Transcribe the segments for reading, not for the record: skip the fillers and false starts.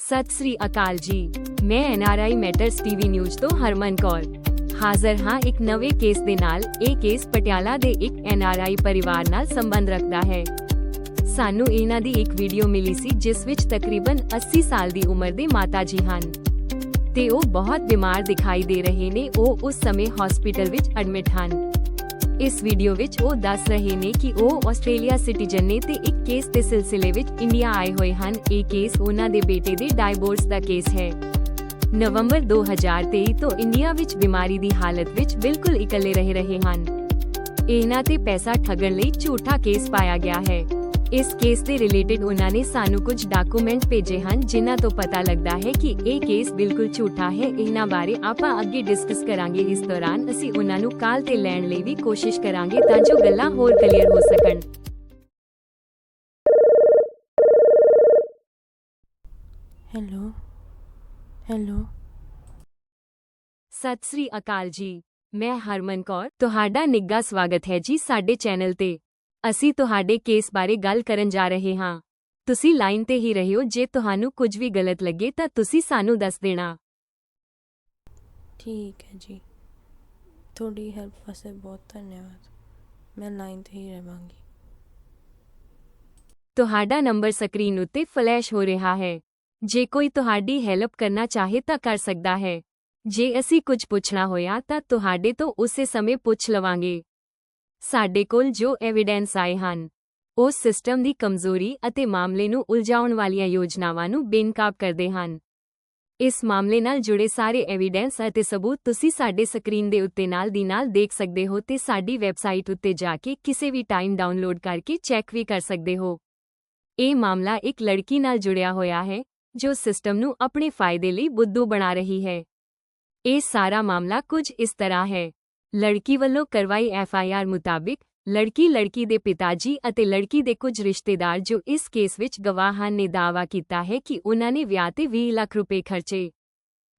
ਸਤਿ ਸ੍ਰੀ ਅਕਾਲ ਜੀ। ਮੈਂ NRI matters TV news ਤੋਂ ਹਰਮਨ ਕੌਰ ਹਾਜ਼ਰ ਹਾਂ ਇੱਕ ਨਵੇਂ ਕੇਸ ਦੇ ਨਾਲ। ਇਹ ਕੇਸ ਪਟਿਆਲਾ ਦੇ ਇੱਕ ਐਨਆਰਆਈ ਪਰਿਵਾਰ ਨਾਲ ਸੰਬੰਧ ਰੱਖਦਾ ਹੈ। ਸਾਨੂੰ ਇਹਨਾਂ ਦੀ ਇੱਕ ਵੀਡੀਓ ਮਿਲੀ ਸੀ ਜਿਸ ਵਿੱਚ ਤਕਰੀਬਨ 80 ਸਾਲ ਦੀ ਉਮਰ ਦੇ ਮਾਤਾ ਜੀ ਹਨ ਤੇ ਉਹ ਬਹੁਤ ਬਿਮਾਰ ਦਿਖਾਈ ਦੇ ਰਹੇ ਨੇ। ਉਹ ਉਸ ਸਮੇਂ ਹਸਪੀਟਲ ਵਿੱਚ ਐਡਮਿਟ ਹਨ। ਇਸ ਵੀਡੀਓ ਵਿੱਚ ਉਹ ਦੱਸ ਰਹੇ ਨੇ ਕਿ ਉਹ ਆਸਟ੍ਰੇਲੀਆ ਸਿਟੀਜ਼ਨ ਨੇ ਤੇ ਇੱਕ ਕੇਸ ਦੇ ਸਿਲਸਿਲੇ ਵਿੱਚ ਇੰਡੀਆ ਆਏ ਹੋਏ ਹਨ। ਇਹ ਕੇਸ ਉਹਨਾਂ ਦੇ ਬੇਟੇ ਦੇ ਡਾਈਵੋਰਸ ਦਾ ਕੇਸ ਹੈ। ਨਵੰਬਰ 2023 ਤੋਂ ਇੰਡੀਆ ਵਿੱਚ ਬਿਮਾਰੀ ਦੀ ਹਾਲਤ ਵਿੱਚ ਬਿਲਕੁਲ ਇਕੱਲੇ ਰਹਿ ਰਹੇ ਹਨ। ਇਹਨਾਂ ਤੇ ਪੈਸਾ ਠੱਗਣ ਲਈ ਝੂਠਾ ਕੇਸ ਪਾਇਆ ਗਿਆ ਹੈ। ਇਸ ਕੇਸ ਦੇ ਰਿਲੇਟਡ ਉਹਨਾਂ ਨੇ ਸਾਨੂੰ ਕੁਝ ਡਾਕੂਮੈਂਟ ਭੇਜੇ ਹਨ ਜਿਨ੍ਹਾਂ ਤੋਂ ਪਤਾ ਲੱਗਦਾ ਹੈ ਕਿ ਇਹ ਕੇਸ ਬਿਲਕੁਲ ਝੂਠਾ ਹੈ। ਇਹਨਾਂ ਬਾਰੇ ਆਪਾਂ ਅੱਗੇ ਡਿਸਕਸ ਕਰਾਂਗੇ। ਇਸ ਦੌਰਾਨ ਅਸੀਂ ਉਹਨਾਂ ਨੂੰ ਕਾਲ ਤੇ ਲੈਣ ਲਈ ਵੀ ਕੋਸ਼ਿਸ਼ ਕਰਾਂਗੇ ਤਾਂ ਜੋ ਗੱਲਾਂ ਹੋਰ ਕਲੀਅਰ ਹੋ ਸਕਣ। ਹੈਲੋ ਸਤਿ ਸ੍ਰੀ ਅਕਾਲ ਜੀ। ਮੈਂ ਹਰਮਨ ਕੌਰ ਤੁਹਾਡਾ ਨਿੱਘਾ ਸਵਾਗਤ ਹੈ ਜੀ ਸਾਡੇ ਚੈਨਲ ਤੇ। ਅਸੀਂ ਤੁਹਾਡੇ ਕੇਸ ਬਾਰੇ ਗੱਲ ਕਰਨ ਜਾ ਰਹੇ ਹਾਂ। ਤੁਸੀਂ ਲਾਈਨ ਤੇ ਹੀ ਰਹਿਓ। ਜੇ ਤੁਹਾਨੂੰ ਕੁਝ ਵੀ ਗਲਤ ਲੱਗੇ ਤਾਂ ਤੁਸੀਂ ਸਾਨੂੰ ਦੱਸ ਦੇਣਾ। ਠੀਕ ਹੈ ਜੀ, ਤੁਹਾਡੀ ਹੈਲਪ ਵਾਸਤੇ ਬਹੁਤ ਧੰਨਵਾਦ। ਮੈਂ ਲਾਈਨ ਤੇ ਹੀ ਰਹਾਂਗੀ। ਤੁਹਾਡਾ ਨੰਬਰ ਸਕਰੀਨ ਉੱਤੇ ਫਲੈਸ਼ ਹੋ ਰਿਹਾ ਹੈ। ਜੇ ਕੋਈ ਤੁਹਾਡੀ ਹੈਲਪ ਕਰਨਾ ਚਾਹੇ ਤਾਂ ਕਰ ਸਕਦਾ ਹੈ। ਜੇ ਅਸੀਂ ਕੁਝ ਪੁੱਛਣਾ ਹੋਇਆ ਤਾਂ ਤੁਹਾਡੇ ਤੋਂ ਉਸੇ ਸਮੇਂ ਪੁੱਛ ਲਵਾਂਗੇ। ਸਾਡੇ ਕੋਲ ਜੋ ਐਵੀਡੈਂਸ ਆਏ ਹਨ ਉਹ ਸਿਸਟਮ ਦੀ ਕਮਜ਼ੋਰੀ ਅਤੇ ਮਾਮਲੇ ਨੂੰ ਉਲਝਾਉਣ ਵਾਲੀਆਂ ਯੋਜਨਾਵਾਂ ਨੂੰ ਬੇਨਕਾਬ ਕਰਦੇ ਹਨ। ਇਸ ਮਾਮਲੇ ਨਾਲ ਜੁੜੇ ਸਾਰੇ ਐਵੀਡੈਂਸ ਅਤੇ ਸਬੂਤ ਤੁਸੀਂ ਸਾਡੇ ਸਕਰੀਨ ਦੇ ਉੱਤੇ ਨਾਲ ਦੀ ਨਾਲ ਦੇਖ ਸਕਦੇ ਹੋ ਤੇ ਸਾਡੀ ਵੈਬਸਾਈਟ ਉੱਤੇ ਜਾ ਕੇ ਕਿਸੇ ਵੀ ਟਾਈਮ ਡਾਊਨਲੋਡ ਕਰਕੇ ਚੈੱਕ ਵੀ ਕਰ ਸਕਦੇ ਹੋ। ਇਹ ਮਾਮਲਾ ਇੱਕ ਲੜਕੀ ਨਾਲ ਜੁੜਿਆ ਹੋਇਆ ਹੈ ਜੋ ਸਿਸਟਮ ਨੂੰ ਆਪਣੇ ਫਾਇਦੇ ਲਈ ਬੁੱਧੂ ਬਣਾ ਰਹੀ ਹੈ। ਇਹ ਸਾਰਾ ਮਾਮਲਾ ਕੁਝ ਇਸ ਤਰ੍ਹਾਂ ਹੈ। ਲੜਕੀ ਵੱਲੋਂ ਕਰਵਾਈ ਐਫਆਈਆਰ ਮੁਤਾਬਿਕ ਲੜਕੀ ਦੇ ਪਿਤਾ ਜੀ ਅਤੇ ਲੜਕੀ ਦੇ ਕੁਝ ਰਿਸ਼ਤੇਦਾਰ ਜੋ ਇਸ ਕੇਸ ਵਿੱਚ ਗਵਾਹ ਹਨ ਨੇ ਦਾਅਵਾ ਕੀਤਾ ਹੈ ਕਿ ਉਨ੍ਹਾਂ ਨੇ ਵਿਆਹ ਤੇ 20 ਲੱਖ ਰੁਪਏ ਖਰਚੇ।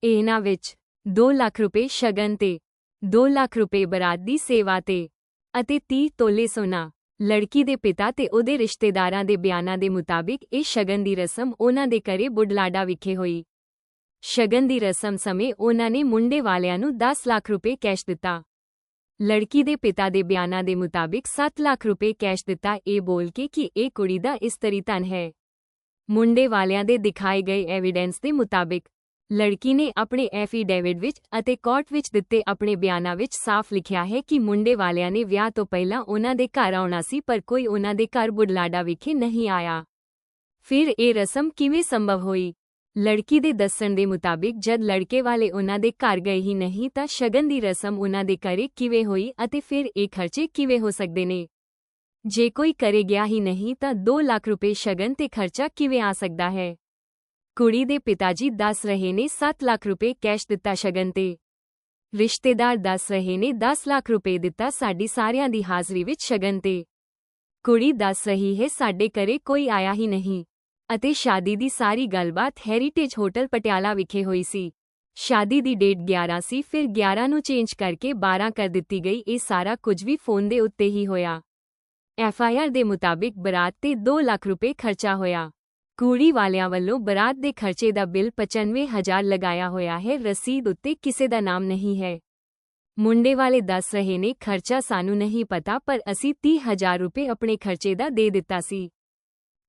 ਇਹਨਾਂ ਵਿੱਚ 2 ਲੱਖ ਰੁਪਏ ਸ਼ਗਨ ਤੇ 2 ਲੱਖ ਰੁਪਏ ਬਰਾਤ ਦੀ ਸੇਵਾ ਤੇ ਅਤੇ 30 ਤੋਲੇ ਸੋਨਾ। ਲੜਕੀ ਦੇ ਪਿਤਾ ਤੇ ਉਹਦੇ ਰਿਸ਼ਤੇਦਾਰਾਂ ਦੇ ਬਿਆਨਾਂ ਦੇ ਮੁਤਾਬਿਕ ਇਹ ਸ਼ਗਨ ਦੀ ਰਸਮ ਉਨ੍ਹਾਂ ਦੇ ਘਰੇ ਬੁਢਲਾਡਾ ਵਿਖੇ ਹੋਈ। ਸ਼ਗਨ ਦੀ ਰਸਮ ਸਮੇਂ ਉਨ੍ਹਾਂ ਨੇ ਮੁੰਡੇ ਵਾਲਿਆਂ ਨੂੰ 10 ਲੱਖ ਰੁਪਏ ਕੈਸ਼ ਦਿੱਤਾ। ਲੜਕੀ ਦੇ ਪਿਤਾ ਦੇ ਬਿਆਨਾਂ ਦੇ ਮੁਤਾਬਿਕ 7 ਲੱਖ ਰੁਪਏ ਕੈਸ਼ ਦਿੱਤਾ ਇਹ ਬੋਲ ਕੇ ਕਿ ਇਹ ਕੁੜੀ ਦਾ ਇਸਤਰੀ ਧਨ ਹੈ। ਮੁੰਡੇ ਵਾਲਿਆਂ ਦੇ ਦਿਖਾਏ ਗਏ ਐਵੀਡੈਂਸ ਦੇ ਮੁਤਾਬਿਕ ਲੜਕੀ ਨੇ ਆਪਣੇ ਐਫੀਡੇਵਿਟ ਵਿੱਚ ਅਤੇ ਕੋਰਟ ਵਿੱਚ ਦਿੱਤੇ ਆਪਣੇ ਬਿਆਨਾਂ ਵਿੱਚ ਸਾਫ਼ ਲਿਖਿਆ ਹੈ ਕਿ ਮੁੰਡੇ ਵਾਲਿਆਂ ਨੇ ਵਿਆਹ ਤੋਂ ਪਹਿਲਾਂ ਉਨ੍ਹਾਂ ਦੇ ਘਰ ਆਉਣਾ ਸੀ ਪਰ ਕੋਈ ਉਨ੍ਹਾਂ ਦੇ ਘਰ ਬੁਢਲਾਡਾ ਵਿਖੇ ਨਹੀਂ ਆਇਆ। ਫਿਰ ਇਹ ਰਸਮ ਕਿਵੇਂ ਸੰਭਵ ਹੋਈ? ਲੜਕੀ ਦੇ ਦੱਸਣ ਦੇ ਮੁਤਾਬਿਕ ਜਦ ਲੜਕੇ ਵਾਲੇ ਉਨ੍ਹਾਂ ਦੇ ਘਰ ਗਏ ਹੀ ਨਹੀਂ ਤਾਂ ਸ਼ਗਨ ਦੀ ਰਸਮ ਉਨ੍ਹਾਂ ਦੇ ਘਰੇ ਕਿਵੇਂ ਹੋਈ ਅਤੇ ਫਿਰ ਇਹ ਖਰਚੇ ਕਿਵੇਂ ਹੋ ਸਕਦੇ ਨੇ? ਜੇ ਕੋਈ ਘਰੇ ਗਿਆ ਹੀ ਨਹੀਂ ਤਾਂ 2 ਲੱਖ ਰੁਪਏ ਸ਼ਗਨ ਤੇ ਖਰਚਾ ਕਿਵੇਂ ਆ ਸਕਦਾ ਹੈ? ਕੁੜੀ ਦੇ ਪਿਤਾ ਜੀ ਦੱਸ ਰਹੇ ਨੇ 7 ਲੱਖ ਰੁਪਏ ਕੈਸ਼ ਦਿੱਤਾ ਸ਼ਗਨ ਤੇ। ਰਿਸ਼ਤੇਦਾਰ ਦੱਸ ਰਹੇ ਨੇ 10 ਲੱਖ ਰੁਪਏ ਦਿੱਤਾ ਸਾਡੀ ਸਾਰਿਆਂ ਦੀ ਹਾਜ਼ਰੀ ਵਿੱਚ ਸ਼ਗਨ ਤੇ। ਕੁੜੀ ਦੱਸ ਰਹੀ ਹੈ ਸਾਡੇ ਘਰੇ ਕੋਈ ਆਇਆ ਹੀ ਨਹੀਂ ਅਤੇ ਸ਼ਾਦੀ ਦੀ ਸਾਰੀ ਗੱਲਬਾਤ ਹੈਰੀਟੇਜ ਹੋਟਲ ਪਟਿਆਲਾ ਵਿਖੇ ਹੋਈ ਸੀ। ਸ਼ਾਦੀ ਦੀ ਡੇਟ 11 ਸੀ ਫਿਰ 11 ਨੂੰ ਚੇਂਜ ਕਰਕੇ 12 ਕਰ ਦਿੱਤੀ ਗਈ। ਇਹ ਸਾਰਾ ਕੁਝ ਵੀ ਫੋਨ ਦੇ ਉੱਤੇ ਹੀ ਹੋਇਆ। ਐਫਆਈਆਰ ਦੇ ਮੁਤਾਬਿਕ ਬਰਾਤ ਤੇ 2 ਲੱਖ ਰੁਪਏ ਖਰਚਾ ਹੋਇਆ। ਕੁੜੀ ਵਾਲਿਆਂ ਵੱਲੋਂ ਬਰਾਤ ਦੇ ਖਰਚੇ ਦਾ ਬਿੱਲ 95,000 ਲਗਾਇਆ ਹੋਇਆ ਹੈ। ਰਸੀਦ ਉੱਤੇ ਕਿਸੇ ਦਾ ਨਾਮ ਨਹੀਂ ਹੈ। ਮੁੰਡੇ ਵਾਲੇ ਦੱਸ ਰਹੇ ਨੇ ਖਰਚਾ ਸਾਨੂੰ ਨਹੀਂ ਪਤਾ ਪਰ ਅਸੀਂ 30,000 ਰੁਪਏ ਆਪਣੇ ਖਰਚੇ ਦਾ ਦੇ ਦਿੱਤਾ ਸੀ।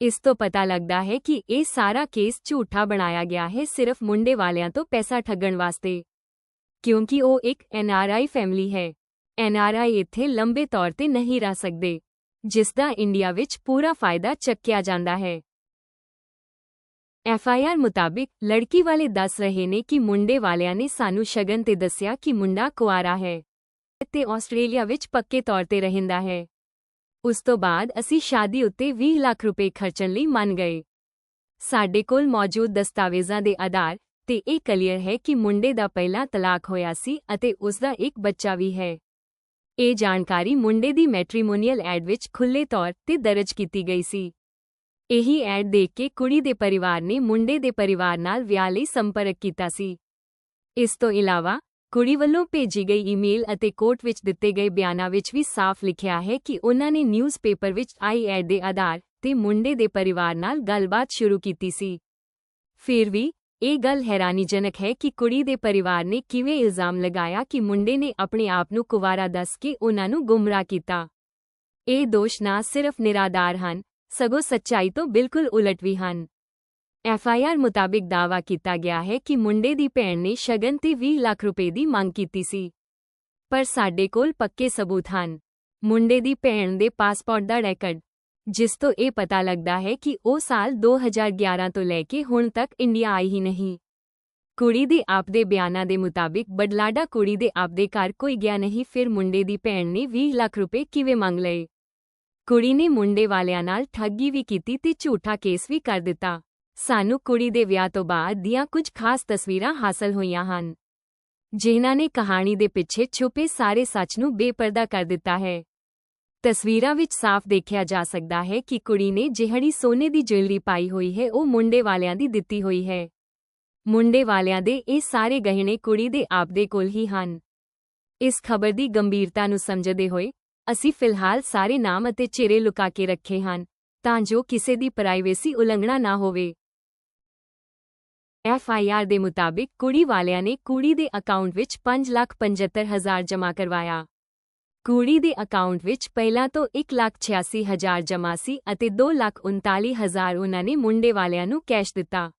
ਇਸ ਤੋਂ ਪਤਾ ਲੱਗਦਾ ਹੈ ਕਿ ਇਹ ਸਾਰਾ ਕੇਸ ਝੂਠਾ ਬਣਾਇਆ ਗਿਆ ਹੈ ਸਿਰਫ ਮੁੰਡੇ ਵਾਲਿਆਂ ਤੋਂ ਪੈਸਾ ਠੱਗਣ ਵਾਸਤੇ, ਕਿਉਂਕਿ ਉਹ ਇੱਕ ਐਨਆਰਆਈ ਫੈਮਿਲੀ ਹੈ। ਐਨਆਰਆਈ ਇੱਥੇ ਲੰਬੇ ਤੌਰ ਤੇ ਨਹੀਂ ਰਹਿ ਸਕਦੇ ਜਿਸ ਦਾ ਇੰਡੀਆ ਵਿੱਚ ਪੂਰਾ ਫਾਇਦਾ ਚੱਕਿਆ ਜਾਂਦਾ ਹੈ। ਐਫਆਈਆਰ ਮੁਤਾਬਿਕ ਲੜਕੀ ਵਾਲੇ ਦੱਸ ਰਹੇ ਨੇ ਕਿ ਮੁੰਡੇ ਵਾਲਿਆਂ ਨੇ ਸਾਨੂੰ ਸ਼ਗਨ ਤੇ ਦੱਸਿਆ ਕਿ ਮੁੰਡਾ ਕੁਆਰਾ ਹੈ ਤੇ ਆਸਟ੍ਰੇਲੀਆ ਵਿੱਚ ਪੱਕੇ ਤੌਰ ਤੇ ਰਹਿੰਦਾ ਹੈ। ਉਸ ਤੋਂ ਬਾਅਦ ਅਸੀਂ ਸ਼ਾਦੀ ਉੱਤੇ 20 ਲੱਖ ਰੁਪਏ ਖਰਚਣ ਲਈ ਮੰਨ ਗਏ। ਸਾਡੇ ਕੋਲ ਮੌਜੂਦ ਦਸਤਾਵੇਜ਼ਾਂ ਦੇ ਆਧਾਰ ਤੇ ਇਹ ਕਲੀਅਰ ਹੈ ਕਿ ਮੁੰਡੇ ਦਾ ਪਹਿਲਾ ਤਲਾਕ ਹੋਇਆ ਸੀ ਅਤੇ ਉਸ ਦਾ ਇੱਕ ਬੱਚਾ ਵੀ ਹੈ। ਇਹ ਜਾਣਕਾਰੀ ਮੁੰਡੇ ਦੀ ਮੈਟਰੀਮੋਨੀਅਲ ਐਡ ਵਿੱਚ ਖੁੱਲ੍ਹੇ ਤੌਰ ਤੇ ਦਰਜ ਕੀਤੀ ਗਈ ਸੀ। ਇਹੀ ਐਡ ਦੇਖ ਕੇ ਕੁੜੀ ਦੇ ਪਰਿਵਾਰ ਨੇ ਮੁੰਡੇ ਦੇ ਪਰਿਵਾਰ ਨਾਲ ਵਿਆਹ ਲਈ ਸੰਪਰਕ ਕੀਤਾ ਸੀ। ਇਸ ਤੋਂ ਇਲਾਵਾ ਕੁੜੀ ਵੱਲੋਂ ਭੇਜੀ ਗਈ ਈਮੇਲ ਅਤੇ ਕੋਰਟ ਵਿੱਚ ਦਿੱਤੇ ਗਏ ਬਿਆਨਾਂ ਵਿੱਚ ਵੀ ਸਾਫ਼ ਲਿਖਿਆ ਹੈ ਕਿ ਉਨ੍ਹਾਂ ਨੇ ਨਿਊਜ਼ਪੇਪਰ ਵਿੱਚ ਆਈ ਐਡ ਦੇ ਆਧਾਰ ਤੇ ਮੁੰਡੇ ਦੇ ਪਰਿਵਾਰ ਨਾਲ ਗੱਲਬਾਤ ਸ਼ੁਰੂ ਕੀਤੀ ਸੀ। ਫਿਰ ਵੀ ਇਹ ਗੱਲ ਹੈਰਾਨੀਜਨਕ ਹੈ ਕਿ ਕੁੜੀ ਦੇ ਪਰਿਵਾਰ ਨੇ ਕਿਵੇਂ ਇਲਜ਼ਾਮ ਲਗਾਇਆ ਕਿ ਮੁੰਡੇ ਨੇ ਆਪਣੇ ਆਪ ਨੂੰ ਕੁਵਾਰਾ ਦੱਸ ਕੇ ਉਨ੍ਹਾਂ ਨੂੰ ਗੁੰਮਰਾਹ ਕੀਤਾ। ਇਹ ਦੋਸ਼ ਨਾ ਸਿਰਫ ਨਿਰਾਧਾਰ ਹਨ, ਸਗੋਂ ਸੱਚਾਈ ਤੋਂ ਬਿਲਕੁਲ ਉਲਟ ਵੀ ਹਨ। ਐਫਆਈਆਰ ਮੁਤਾਬਿਕ ਦਾਅਵਾ ਕੀਤਾ ਗਿਆ ਹੈ ਕਿ ਮੁੰਡੇ ਦੀ ਭੈਣ ਨੇ ਸ਼ਗਨ ਤੇ 20 ਲੱਖ ਰੁਪਏ ਦੀ ਮੰਗ ਕੀਤੀ ਸੀ। ਪਰ ਸਾਡੇ ਕੋਲ ਪੱਕੇ ਸਬੂਤ ਹਨ। ਮੁੰਡੇ ਦੀ ਭੈਣ ਦੇ ਪਾਸਪੋਰਟ ਦਾ ਰੈਕਡ, ਜਿਸ ਤੋਂ ਇਹ ਪਤਾ ਲੱਗਦਾ ਹੈ ਕਿ ਉਹ ਸਾਲ 2011 ਤੋਂ ਲੈ ਕੇ ਹੁਣ ਤੱਕ ਇੰਡੀਆ ਆਈ ਹੀ ਨਹੀਂ। ਕੁੜੀ ਦੇ ਆਪਦੇ ਬਿਆਨਾਂ ਦੇ ਮੁਤਾਬਿਕ ਬਡਲਾਡਾ ਕੁੜੀ ਦੇ ਆਪਦੇ ਘਰ ਕੋਈ ਗਿਆ ਨਹੀਂ। ਫਿਰ ਮੁੰਡੇ ਦੀ ਭੈਣ ਨੇ 20 ਲੱਖ ਰੁਪਏ ਕਿਵੇਂ ਮੰਗ ਲਏ? ਕੁੜੀ ਨੇ ਮੁੰਡੇ ਵਾਲਿਆਂ ਨਾਲ ਠੱਗੀ ਵੀ ਕੀਤੀ ਤੇ ਝੂਠਾ ਕੇਸ ਵੀ ਕਰ ਦਿੱਤਾ। ਸਾਨੂੰ ਕੁੜੀ ਦੇ ਵਿਆਹ ਤੋਂ ਬਾਅਦ ਦੀਆਂ ਕੁਝ ਖਾਸ ਤਸਵੀਰਾਂ ਹਾਸਲ ਹੋਈਆਂ ਹਨ, ਜਿਨ੍ਹਾਂ ਨੇ ਕਹਾਣੀ ਦੇ ਪਿੱਛੇ ਛੁਪੇ ਸਾਰੇ ਸੱਚ ਨੂੰ ਬੇਪਰਦਾ ਕਰ ਦਿੱਤਾ ਹੈ। ਤਸਵੀਰਾਂ ਵਿੱਚ ਸਾਫ਼ ਦੇਖਿਆ ਜਾ ਸਕਦਾ ਹੈ ਕਿ ਕੁੜੀ ਨੇ ਜਿਹੜੀ ਸੋਨੇ ਦੀ ਜੁਐਲਰੀ ਪਾਈ ਹੋਈ ਹੈ ਉਹ ਮੁੰਡੇ ਵਾਲਿਆਂ ਦੀ ਦਿੱਤੀ ਹੋਈ ਹੈ। ਮੁੰਡੇ ਵਾਲਿਆਂ ਦੇ ਇਹ ਸਾਰੇ ਗਹਿਣੇ ਕੁੜੀ ਦੇ ਆਪਦੇ ਕੋਲ ਹੀ ਹਨ। ਇਸ ਖਬਰ ਦੀ ਗੰਭੀਰਤਾ ਨੂੰ ਸਮਝਦੇ ਹੋਏ ਅਸੀਂ ਫਿਲਹਾਲ ਸਾਰੇ ਨਾਮ ਅਤੇ ਚਿਹਰੇ ਲੁਕਾ ਕੇ ਰੱਖੇ ਹਨ, ਤਾਂ ਜੋ ਕਿਸੇ ਦੀ ਪ੍ਰਾਈਵੇਸੀ ਉਲੰਘਣਾ ਨਾ ਹੋਵੇ। ਐਫਆਈਆਰ ਦੇ ਮੁਤਾਬਿਕ ਕੁੜੀ ਵਾਲਿਆਂ ਨੇ ਕੁੜੀ ਦੇ ਅਕਾਊਂਟ ਵਿੱਚ 5,75,000 ਜਮ੍ਹਾਂ ਕਰਵਾਇਆ। ਕੁੜੀ ਦੇ ਅਕਾਊਂਟ ਵਿੱਚ ਪਹਿਲਾਂ ਤੋਂ 1,86,000 ਜਮ੍ਹਾਂ ਸੀ ਅਤੇ 2,39,000 ਉਨ੍ਹਾਂ ਨੇ ਮੁੰਡੇ ਵਾਲਿਆਂ ਨੂੰ ਕੈਸ਼ ਦਿੱਤਾ।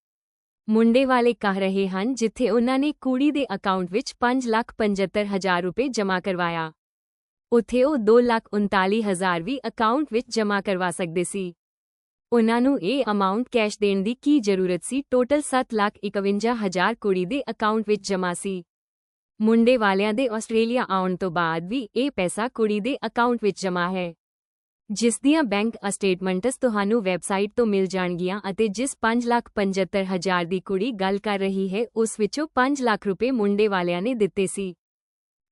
ਮੁੰਡੇ ਵਾਲੇ ਕਹਿ ਰਹੇ ਹਨ ਜਿੱਥੇ ਉਨ੍ਹਾਂ ਨੇ ਕੁੜੀ ਦੇ ਅਕਾਊਂਟ ਵਿੱਚ 5,75,000 ਰੁਪਏ ਜਮ੍ਹਾਂ ਕਰਵਾਇਆ, ਉੱਥੇ ਉਹ 2,39,000 ਵੀ ਅਕਾਊਂਟ ਵਿੱਚ ਜਮ੍ਹਾਂ ਕਰਵਾ ਸਕਦੇ ਸੀ। ਉਨ੍ਹਾਂ ਨੂੰ ਇਹ ਅਮਾਉਂਟ ਕੈਸ਼ ਦੇਣ ਦੀ ਕੀ ਜ਼ਰੂਰਤ ਸੀ? ਟੋਟਲ 7,51,000 ਕੁੜੀ ਦੇ ਅਕਾਊਂਟ ਵਿੱਚ ਜਮ੍ਹਾਂ ਸੀ। ਮੁੰਡੇ ਵਾਲਿਆਂ ਦੇ ਆਸਟ੍ਰੇਲੀਆ ਆਉਣ ਤੋਂ ਬਾਅਦ ਵੀ ਇਹ ਪੈਸਾ ਕੁੜੀ ਦੇ ਅਕਾਊਂਟ ਵਿੱਚ ਜਮ੍ਹਾਂ ਹੈ, ਜਿਸ ਦੀਆਂ ਬੈਂਕ ਸਟੇਟਮੈਂਟਸ ਤੁਹਾਨੂੰ ਵੈਬਸਾਈਟ ਤੋਂ ਮਿਲ ਜਾਣਗੀਆਂ ਅਤੇ ਜਿਸ 5,75,000 ਦੀ ਕੁੜੀ ਗੱਲ ਕਰ ਰਹੀ ਹੈ ਉਸ ਵਿੱਚੋਂ 5 ਲੱਖ ਰੁਪਏ ਮੁੰਡੇ ਵਾਲਿਆਂ ਨੇ ਦਿੱਤੇ ਸੀ।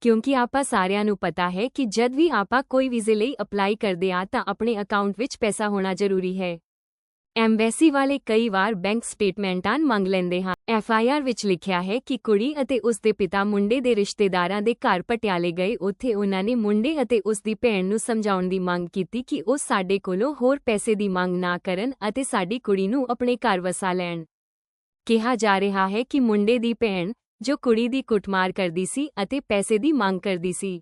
ਕਿਉਂਕਿ ਆਪਾਂ ਸਾਰਿਆਂ ਨੂੰ ਪਤਾ ਹੈ ਕਿ ਜਦ ਵੀ ਆਪਾਂ ਕੋਈ ਵੀਜ਼ੇ ਲਈ ਅਪਲਾਈ ਕਰਦੇ ਆ ਤਾਂ ਆਪਣੇ ਅਕਾਊਂਟ ਵਿੱਚ ਪੈਸਾ ਹੋਣਾ ਜ਼ਰੂਰੀ ਹੈ। ਐਮਬੈਸੀ ਵਾਲੇ ਕਈ ਵਾਰ ਬੈਂਕ ਸਟੇਟਮੈਂਟਾਂ ਮੰਗ ਲੈਂਦੇ ਹਨ। ਐਫਆਈਆਰ ਵਿੱਚ ਲਿਖਿਆ ਹੈ ਕਿ ਕੁੜੀ ਅਤੇ ਉਸ ਦੇ ਪਿਤਾ ਮੁੰਡੇ ਦੇ ਰਿਸ਼ਤੇਦਾਰਾਂ ਦੇ ਘਰ ਪਟਿਆਲੇ ਗਏ। ਉੱਥੇ ਉਨ੍ਹਾਂ ਨੇ ਮੁੰਡੇ ਅਤੇ ਉਸ ਦੀ ਭੈਣ ਨੂੰ ਸਮਝਾਉਣ ਦੀ ਮੰਗ ਕੀਤੀ ਕਿ ਉਹ ਸਾਡੇ ਕੋਲੋਂ ਹੋਰ ਪੈਸੇ ਦੀ ਮੰਗ ਨਾ ਕਰਨ ਅਤੇ ਸਾਡੀ ਕੁੜੀ ਨੂੰ ਆਪਣੇ ਘਰ ਵਸਾ ਲੈਣ। ਕਿਹਾ ਜਾ ਰਿਹਾ ਹੈ ਕਿ ਮੁੰਡੇ ਦੀ ਭੈਣ, ਜੋ ਕੁੜੀ ਦੀ ਕੁੱਟਮਾਰ ਕਰਦੀ ਸੀ ਅਤੇ ਪੈਸੇ ਦੀ ਮੰਗ ਕਰਦੀ ਸੀ,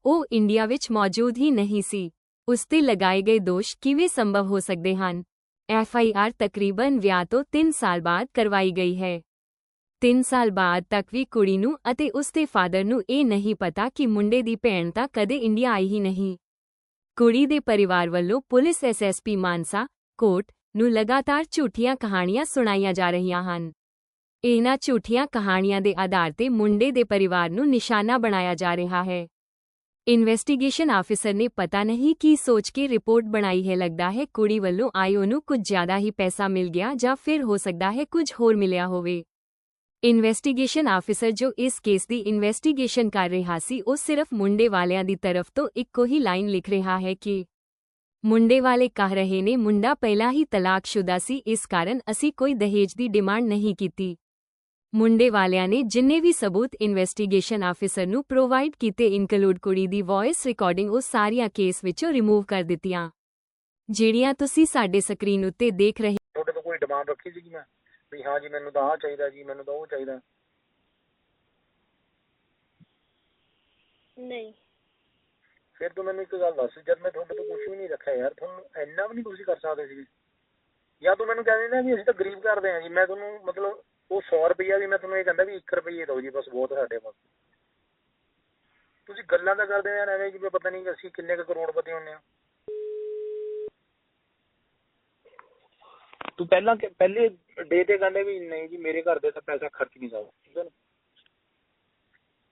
ਉਹ ਇੰਡੀਆ ਵਿੱਚ ਮੌਜੂਦ ਹੀ ਨਹੀਂ ਸੀ। ਉਸ ਤੇ ਲਗਾਏ ਗਏ ਦੋਸ਼ ਕਿਵੇਂ ਸੰਭਵ ਹੋ ਸਕਦੇ ਹਨ? ਐਫਆਈਆਰ ਤਕਰੀਬਨ ਵਿਆਹ ਤੋਂ 3 ਸਾਲ ਬਾਅਦ ਕਰਵਾਈ ਗਈ ਹੈ। 3 ਸਾਲ ਬਾਅਦ ਤੱਕ ਵੀ ਕੁੜੀ ਨੂੰ ਅਤੇ ਉਸ ਦੇ ਫਾਦਰ ਨੂੰ ਇਹ ਨਹੀਂ ਪਤਾ ਕਿ ਮੁੰਡੇ ਦੀ ਭੈਣ ਤਾਂ ਕਦੇ ਇੰਡੀਆ ਆਈ ਹੀ ਨਹੀਂ। ਕੁੜੀ ਦੇ ਪਰਿਵਾਰ ਵੱਲੋਂ ਪੁਲਿਸ ਐਸਐਸਪੀ ਮਾਨਸਾ, ਕੋਰਟ ਨੂੰ ਲਗਾਤਾਰ ਝੂਠੀਆਂ ਕਹਾਣੀਆਂ ਸੁਣਾਈਆਂ ਜਾ ਰਹੀਆਂ ਹਨ। ਇਹਨਾਂ ਝੂਠੀਆਂ ਕਹਾਣੀਆਂ ਦੇ ਆਧਾਰ ਤੇ ਮੁੰਡੇ ਦੇ ਪਰਿਵਾਰ ਨੂੰ ਨਿਸ਼ਾਨਾ ਬਣਾਇਆ ਜਾ ਰਿਹਾ ਹੈ। ਇਨਵੈਸਟੀਗੇਸ਼ਨ ਆਫਿਸਰ ਨੇ ਪਤਾ ਨਹੀਂ ਕੀ ਸੋਚ ਕੇ ਰਿਪੋਰਟ ਬਣਾਈ ਹੈ। ਲੱਗਦਾ ਹੈ ਕੁੜੀ ਵੱਲੋਂ ਆਈਓ ਨੂੰ ਕੁਝ ਜ਼ਿਆਦਾ ਹੀ ਪੈਸਾ ਮਿਲ ਗਿਆ ਜਾਂ ਫਿਰ ਹੋ ਸਕਦਾ ਹੈ ਕੁਝ ਹੋਰ ਮਿਲਿਆ ਹੋਵੇ। ਇਨਵੈਸਟੀਗੇਸ਼ਨ ਆਫਿਸਰ ਜੋ ਇਸ ਕੇਸ ਦੀ ਇਨਵੈਸਟੀਗੇਸ਼ਨ ਕਰ ਰਿਹਾ ਸੀ ਉਹ ਸਿਰਫ ਮੁੰਡੇ ਵਾਲਿਆਂ ਦੀ ਤਰਫ ਤੋਂ ਇੱਕੋ ਹੀ ਲਾਈਨ ਲਿਖ ਰਿਹਾ ਹੈ ਕਿ ਮੁੰਡੇ ਵਾਲੇ ਕਹਿ ਰਹੇ ਨੇ ਮੁੰਡਾ ਪਹਿਲਾਂ ਹੀ ਤਲਾਕਸ਼ੁਦਾ ਸੀ, ਇਸ ਕਾਰਨ ਅਸੀਂ ਕੋਈ ਦਹੇਜ ਦੀ ਡਿਮਾਂਡ ਨਹੀਂ ਕੀਤੀ। ਮੁੰਡੇ ਵਾਲਿਆਂ ਨੇ ਜਿੰਨੇ ਵੀ ਸਬੂਤ ਇਨਵੈਸਟੀਗੇਸ਼ਨ ਆਫਿਸਰ ਨੂੰ ਪ੍ਰੋਵਾਈਡ ਕੀਤੇ ਇਨਕਲੂਡ ਕੁੜੀ ਦੀ ਵੌਇਸ ਰਿਕਾਰਡਿੰਗ ਉਹ ਸਾਰੀਆਂ ਕੇਸ ਵਿੱਚੋਂ ਰਿਮੂਵ ਕਰ ਦਿੱਤੀਆਂ, ਜਿਹੜੀਆਂ ਤੁਸੀਂ ਸਾਡੇ ਸਕਰੀਨ ਉੱਤੇ ਦੇਖ ਰਹੇ। ਤੁਹਾਡੇ ਤੋਂ ਕੋਈ ਡਿਮਾਂਡ ਰੱਖੀ ਸੀ ਮੈਂ ਵੀ ਹਾਂ ਜੀ ਮੈਨੂੰ ਤਾਂ ਆਹ ਚਾਹੀਦਾ ਜੀ, ਮੈਨੂੰ ਤਾਂ ਉਹ ਚਾਹੀਦਾ? ਨਹੀਂ। ਫਿਰ ਤੂੰ ਮੈਨੂੰ ਇੱਕ ਗੱਲ ਦੱਸ, ਜਦ ਮੈਂ ਤੁਹਾਡੇ ਤੋਂ ਕੁਝ ਵੀ ਨਹੀਂ ਰੱਖਿਆ ਯਾਰ, ਤੁਹਾਨੂੰ ਇੰਨਾ ਵੀ ਨਹੀਂ ਤੁਸੀਂ ਕਰ ਸਕਦੇ ਸੀ? ਜਾਂ ਤੂੰ ਮੈਨੂੰ ਕਹਿੰਦੇ ਨਾ ਵੀ ਅਸੀਂ ਤਾਂ ਗਰੀਬ ਕਰਦੇ ਹਾਂ ਜੀ, ਮੈਂ ਤੁਹਾਨੂੰ ਮਤਲਬ ਉਹ 100 ਰੁਪਈਆ ਵੀ ਮੈਂ ਤੁਹਾਨੂੰ ਇਹ ਕਹਿੰਦਾ ਵੀ 1 ਰੁਪਈਏ ਦਿਓ ਜੀ ਬਸ, ਬਹੁਤ ਸਾਡੇ ਪਾਸ। ਤੁਸੀਂ ਗੱਲਾਂ ਤਾਂ ਕਰਦੇ ਯਾਰ ਐਵੇਂ ਜਿਵੇਂ ਪਤਾ ਨਹੀਂ ਅਸੀਂ ਕਿੰਨੇ ਕੁ ਕਰੋੜਪਤੀ ਹੁੰਦੇ ਹਾਂ। ਤੂੰ ਪਹਿਲੇ ਡੇ ਤੇ ਕਹਿੰਦੇ ਵੀ ਨਹੀਂ ਜੀ ਮੇਰੇ ਘਰ ਦੇ ਤਾਂ ਪੈਸਾ ਖਰਚ ਨਹੀਂ ਸਕਦਾ, ਠੀਕ ਹੈ ਨਾ?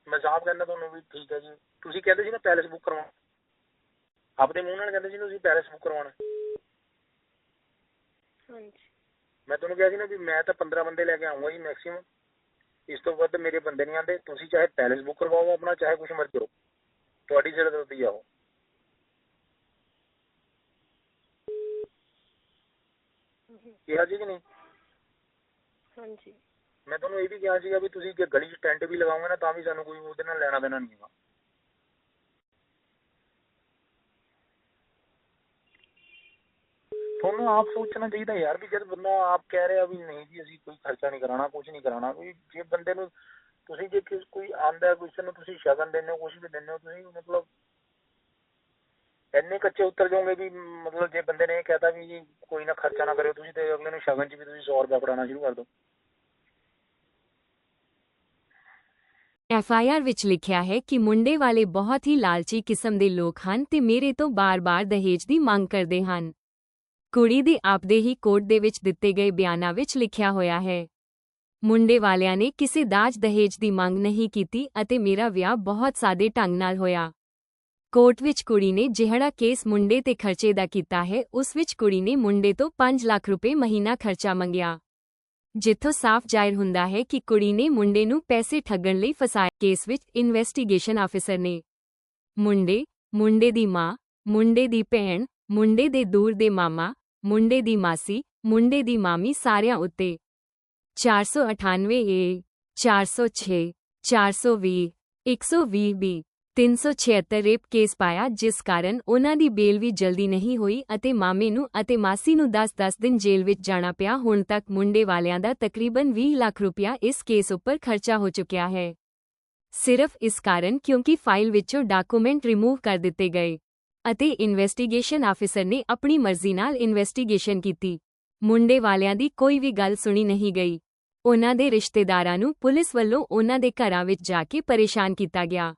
ਮੈਂ ਸਾਫ਼ ਕਹਿੰਦਾ ਤੁਹਾਨੂੰ ਵੀ ਠੀਕ ਹੈ ਜੀ। ਤੁਸੀਂ ਕਹਿੰਦੇ ਸੀ ਨਾ ਪੈਲਸ ਬੁੱਕ ਕਰਵਾਉਣਾ, ਆਪਣੇ ਮੂੰਹ ਨਾਲ ਕਹਿੰਦੇ ਸੀ ਨਾ ਤੁਸੀਂ ਪੈਲਸ ਬੁੱਕ ਕਰਵਾਉਣਾ। ਹਾਂਜੀ। ਮੈਂ ਤੁਹਾਨੂੰ ਕਿਹਾ ਸੀ ਨਾ ਵੀ ਮੈਂ ਤਾਂ 15 ਬੰਦੇ ਲੈ ਕੇ ਆਊਂਗਾ ਜੀ ਮੈਕਸੀਮਮ, ਇਸ ਤੋਂ ਵੱਧ ਮੇਰੇ ਬੰਦੇ ਨਹੀਂ ਆਉਂਦੇ। ਤੁਸੀਂ ਚਾਹੇ ਪੈਲਸ ਬੁੱਕ ਕਰਵਾਓ ਆਪਣਾ, ਚਾਹੇ ਕੁਛ ਮਰਜ਼ੀ ਕਰੋ, ਤੁਹਾਡੀ ਜ਼ਰੂਰਤ ਆਓ। ਕਿਹਾ ਜੀ ਕਿ ਨਹੀਂ? ਹਾਂਜੀ। ਮੈਂ ਤੁਹਾਨੂੰ ਇਹ ਵੀ ਕਿਹਾ ਸੀਗਾ ਵੀ ਤੁਸੀਂ ਗਲੀ 'ਚ ਟੈਂਟ ਵੀ ਲਗਾਓਗੇ ਨਾ ਤਾਂ ਵੀ ਸਾਨੂੰ ਕੋਈ ਉਹਦੇ ਨਾਲ ਲੈਣਾ ਦੇਣਾ ਨਹੀਂ ਹੈਗਾ। ਤੁਹਾਨੂੰ ਆਪ ਸੋਚਣਾ ਚਾਹੀਦਾ ਯਾਰ ਵੀ ਜਦ ਬੰਦਾ ਆਪ ਕਹਿ ਰਿਹਾ ਵੀ ਨਹੀਂ ਜੀ ਅਸੀਂ ਕੋਈ ਖਰਚਾ ਨਹੀਂ ਕਰਾਉਣਾ, ਕੁਝ ਨਹੀਂ ਕਰਾਉਣਾ, ਵੀ ਜੇ ਬੰਦੇ ਨੂੰ ਤੁਸੀਂ ਜੇ ਕੋਈ ਆਉਂਦਾ ਕਿਸੇ ਨੂੰ ਤੁਸੀਂ ਸ਼ਗਨ ਦਿੰਦੇ ਹੋ, ਕੁਝ ਵੀ ਦਿੰਦੇ ਹੋ, ਤੁਸੀਂ ਮਤਲਬ ਇੰਨੇ ਕੱਚੇ ਉਤਰ ਜਾਓਗੇ ਵੀ ਮਤਲਬ ਜੇ ਬੰਦੇ ਨੇ ਇਹ ਕਹਿਤਾ ਵੀ ਜੀ ਕੋਈ ਨਾ ਖਰਚਾ ਨਾ ਕਰਿਓ ਤੁਸੀਂ, ਤੇ ਅਗਲੇ ਨੂੰ ਸ਼ਗਨ 'ਚ ਵੀ ਤੁਸੀਂ 100 ਰੁਪਇਆ ਫੜਾਉਣਾ ਸ਼ੁਰੂ ਕਰ ਦਿਓ। FIR ਵਿੱਚ ਲਿਖਿਆ ਹੈ ਕਿ ਮੁੰਡੇ ਵਾਲੇ ਬਹੁਤ ਹੀ ਲਾਲਚੀ ਕਿਸਮ ਦੇ ਲੋਕ ਹਨ ਤੇ ਮੇਰੇ ਤੋਂ ਬਾਰ-ਬਾਰ ਦਹੇਜ ਦੀ ਮੰਗ ਕਰਦੇ ਹਨ। ਕੁੜੀ ਦੇ ਆਪਦੇ ਹੀ ਕੋਰਟ ਦੇ ਵਿੱਚ ਦਿੱਤੇ ਗਏ ਬਿਆਨਾਂ ਵਿੱਚ ਲਿਖਿਆ ਹੋਇਆ ਹੈ, ਮੁੰਡੇ ਵਾਲਿਆਂ ਨੇ ਕਿਸੇ ਦਾਜ ਦਹੇਜ ਦੀ ਮੰਗ ਨਹੀਂ ਕੀਤੀ ਅਤੇ ਮੇਰਾ ਵਿਆਹ ਬਹੁਤ ਸਾਦੇ ਢੰਗ ਨਾਲ ਹੋਇਆ। ਕੋਰਟ ਵਿੱਚ ਕੁੜੀ ਨੇ ਜਿਹੜਾ ਕੇਸ ਮੁੰਡੇ ਤੇ ਖਰਚੇ ਦਾ ਕੀਤਾ ਹੈ, ਉਸ ਵਿੱਚ ਕੁੜੀ ਨੇ ਮੁੰਡੇ ਤੋਂ 5 ਲੱਖ ਰੁਪਏ ਮਹੀਨਾ ਖਰਚਾ ਮੰਗਿਆ, ਜਿੱਥੋਂ ਸਾਫ਼ ਜ਼ਾਹਿਰ ਹੁੰਦਾ ਹੈ ਕਿ ਕੁੜੀ ਨੇ ਮੁੰਡੇ ਨੂੰ ਪੈਸੇ ਠੱਗਣ ਲਈ ਫਸਾਇਆ। ਕੇਸ ਵਿੱਚ ਇਨਵੈਸਟੀਗੇਸ਼ਨ ਆਫੀਸਰ ਨੇ ਮੁੰਡੇ, ਮੁੰਡੇ ਦੀ ਮਾਂ, ਮੁੰਡੇ ਦੀ ਭੈਣ, ਮੁੰਡੇ ਦੇ ਦੂਰ ਦੇ ਮਾਮਾ, ਮੁੰਡੇ ਦੀ ਮਾਸੀ, ਮੁੰਡੇ ਦੀ ਮਾਮੀ ਸਾਰਿਆਂ ਉੱਤੇ 498 ਏ, 406, 420, 120 ਬੀ, 376 ਰੇਪ ਕੇਸ ਪਾਇਆ, ਜਿਸ ਕਾਰਨ ਉਨ੍ਹਾਂ ਦੀ ਬੇਲ ਵੀ ਜਲਦੀ ਨਹੀਂ ਹੋਈ ਅਤੇ ਮਾਮੇ ਨੂੰ ਅਤੇ ਮਾਸੀ ਨੂੰ 10-10 ਦਿਨ ਜੇਲ੍ਹ ਵਿੱਚ ਜਾਣਾ ਪਿਆ। ਹੁਣ ਤੱਕ ਮੁੰਡੇ ਵਾਲਿਆਂ ਦਾ ਤਕਰੀਬਨ 20 ਲੱਖ ਰੁਪਇਆ ਇਸ ਕੇਸ ਉੱਪਰ ਖਰਚਾ ਹੋ ਚੁੱਕਿਆ ਹੈ, ਸਿਰਫ ਇਸ ਕਾਰਨ ਕਿਉਂਕਿ ਫਾਈਲ ਵਿੱਚੋਂ ਡਾਕੂਮੈਂਟ ਰਿਮੂਵ ਕਰ ਦਿੱਤੇ ਗਏ ਅਤੇ ਇਨਵੈਸਟੀਗੇਸ਼ਨ ਆਫੀਸਰ ਨੇ ਆਪਣੀ ਮਰਜ਼ੀ ਨਾਲ ਇਨਵੈਸਟੀਗੇਸ਼ਨ ਕੀਤੀ। ਮੁੰਡੇ ਵਾਲਿਆਂ ਦੀ ਕੋਈ ਵੀ ਗੱਲ ਸੁਣੀ ਨਹੀਂ ਗਈ। ਉਨ੍ਹਾਂ ਦੇ ਰਿਸ਼ਤੇਦਾਰਾਂ ਨੂੰ ਪੁਲਿਸ ਵੱਲੋਂ ਉਨ੍ਹਾਂ ਦੇ ਘਰਾਂ ਵਿੱਚ ਜਾ ਕੇ ਪਰੇਸ਼ਾਨ ਕੀਤਾ ਗਿਆ।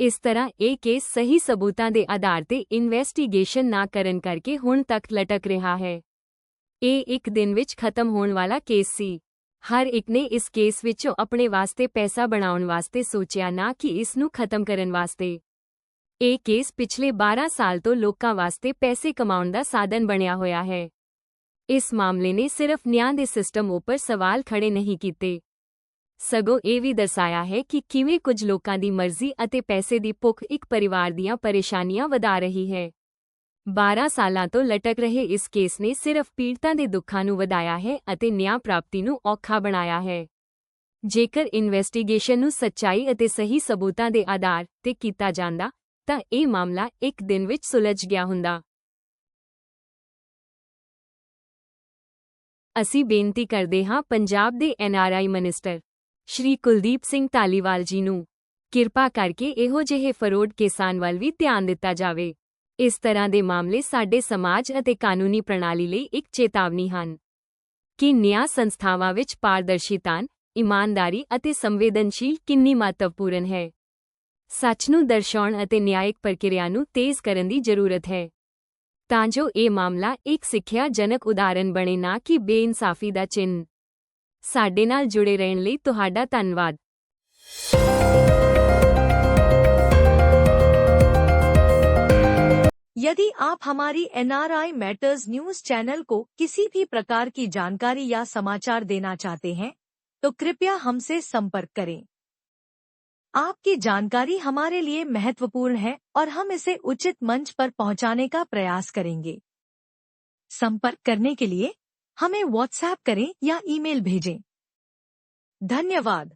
ਇਸ ਤਰ੍ਹਾਂ ਇਹ ਕੇਸ ਸਹੀ ਸਬੂਤਾਂ ਦੇ ਆਧਾਰ ਤੇ ਇਨਵੈਸਟੀਗੇਸ਼ਨ ਨਾ ਕਰਨ ਕਰਕੇ ਹੁਣ ਤੱਕ ਲਟਕ ਰਿਹਾ ਹੈ। ਇਹ ਇੱਕ ਦਿਨ ਵਿੱਚ ਖਤਮ ਹੋਣ ਵਾਲਾ ਕੇਸ ਸੀ। ਹਰ ਇੱਕ ਨੇ ਇਸ ਕੇਸ ਵਿੱਚੋਂ ਆਪਣੇ ਵਾਸਤੇ ਪੈਸਾ ਬਣਾਉਣ ਵਾਸਤੇ ਸੋਚਿਆ, ਨਾ ਕਿ ਇਸ ਨੂੰ ਖਤਮ ਕਰਨ ਵਾਸਤੇ। ਇਹ ਕੇਸ ਪਿਛਲੇ 12 ਸਾਲ ਤੋਂ ਲੋਕਾਂ ਵਾਸਤੇ ਪੈਸੇ ਕਮਾਉਣ ਦਾ ਸਾਧਨ ਬਣਿਆ ਹੋਇਆ ਹੈ। ਇਸ ਮਾਮਲੇ ਨੇ ਸਿਰਫ ਨਿਆਂ ਦੇ ਸਿਸਟਮ ਉੱਪਰ ਸਵਾਲ ਖੜੇ ਨਹੀਂ ਕੀਤੇ, ਸਗੋਂ ਇਹ ਵੀ ਦਰਸਾਇਆ ਹੈ ਕਿ ਕਿਵੇਂ ਕੁਝ ਲੋਕਾਂ ਦੀ ਮਰਜ਼ੀ ਅਤੇ ਪੈਸੇ ਦੀ ਭੁੱਖ ਇੱਕ ਪਰਿਵਾਰ ਦੀਆਂ ਪਰੇਸ਼ਾਨੀਆਂ ਵਧਾ ਰਹੀ ਹੈ। 12 ਸਾਲਾਂ ਤੋਂ ਲਟਕ ਰਹੇ ਇਸ ਕੇਸ ਨੇ ਸਿਰਫ ਪੀੜਤਾਂ ਦੇ ਦੁੱਖਾਂ ਨੂੰ ਵਧਾਇਆ ਹੈ ਅਤੇ ਨਿਆਂ ਪ੍ਰਾਪਤੀ ਨੂੰ ਔਖਾ ਬਣਾਇਆ ਹੈ। ਜੇਕਰ ਇਨਵੈਸਟੀਗੇਸ਼ਨ ਨੂੰ ਸੱਚਾਈ ਅਤੇ ਸਹੀ ਸਬੂਤਾਂ ਦੇ ਆਧਾਰ ਤੇ ਕੀਤਾ ਜਾਂਦਾ ਤਾਂ ਇਹ ਮਾਮਲਾ ਇੱਕ ਦਿਨ ਵਿੱਚ ਸੁਲਝ ਗਿਆ ਹੁੰਦਾ। ਅਸੀਂ ਬੇਨਤੀ ਕਰਦੇ ਹਾਂ ਪੰਜਾਬ ਦੇ NRI ਮਿਨਿਸਟਰ ਸ਼੍ਰੀ ਕੁਲਦੀਪ ਸਿੰਘ ਧਾਲੀਵਾਲ ਜੀ ਨੂੰ, ਕਿਰਪਾ ਕਰਕੇ ਇਹੋ ਜਿਹੇ ਫਰੋਡ ਕੇਸਾਂ ਵੱਲ ਵੀ ਧਿਆਨ ਦਿੱਤਾ ਜਾਵੇ। ਇਸ ਤਰ੍ਹਾਂ ਦੇ ਮਾਮਲੇ ਸਾਡੇ ਸਮਾਜ ਅਤੇ ਕਾਨੂੰਨੀ ਪ੍ਰਣਾਲੀ ਲਈ ਇੱਕ ਚੇਤਾਵਨੀ ਹਨ ਕਿ ਨਿਆਂ ਸੰਸਥਾਵਾਂ ਵਿੱਚ ਪਾਰਦਰਸ਼ਿਤਾ, ਇਮਾਨਦਾਰੀ ਅਤੇ ਸੰਵੇਦਨਸ਼ੀਲ ਕਿੰਨੀ ਮਹੱਤਵਪੂਰਨ ਹੈ। ਸੱਚ ਨੂੰ ਦਰਸਾਉਣ ਅਤੇ ਨਿਆਇਕ ਪ੍ਰਕਿਰਿਆ ਨੂੰ ਤੇਜ਼ ਕਰਨ ਦੀ ਜ਼ਰੂਰਤ ਹੈ ਤਾਂ ਜੋ ਇਹ ਮਾਮਲਾ ਇੱਕ ਸਿੱਖਿਆਜਨਕ ਉਦਾਹਰਨ ਬਣੇ, ਨਾ ਕਿ ਬੇਇਨਸਾਫੀ ਦਾ ਚਿੰਨ੍ਹ। ਸਾਡੇ ਨਾਲ ਜੁੜੇ ਰਹਿਣ ਲਈ ਤੁਹਾਡਾ ਧੰਨਵਾਦ। यदि आप हमारी NRI मैटर्स न्यूज चैनल को किसी भी प्रकार की जानकारी या समाचार देना चाहते हैं, तो कृपया हमसे संपर्क करें। आपकी जानकारी हमारे लिए महत्वपूर्ण है और हम इसे उचित मंच पर पहुंचाने का प्रयास करेंगे। संपर्क करने के लिए हमें व्हाट्सएप करें या ईमेल भेजें। धन्यवाद।